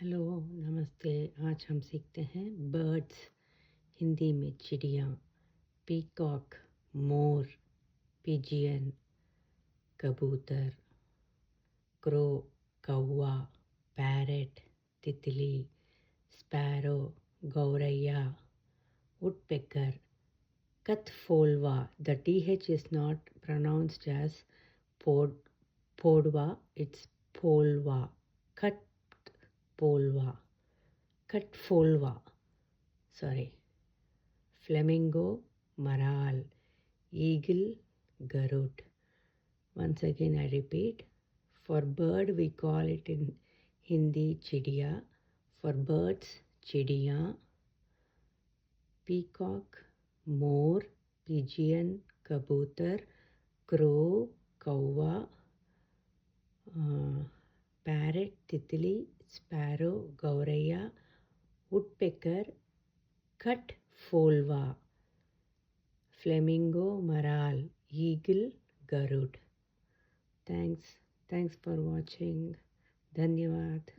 Hello, नमस्ते। आज हम सीखते हैं बर्ड्स। हिंदी में चिड़िया, पीकॉक, मोर, पिजियन, कबूतर, क्रो, कौवा, पैरट, तितली, स्पैरो, गौरैया, woodpecker, कथफोलवा. The th is not pronounced as podwa, it's polwa. Katfolwa, Katfolwa. Sorry. Flamingo, Maral, Eagle, Garud. Once again I repeat. For bird we call it in Hindi chidiya. For birds, chidiya. Peacock, more, pigeon, कबूतर, crow, कौवा, parrot, तितली, sparrow, गौरैया, woodpecker, कठफोलवा, flamingo, maral, eagle, garud. Thanks for watching. धन्यवाद.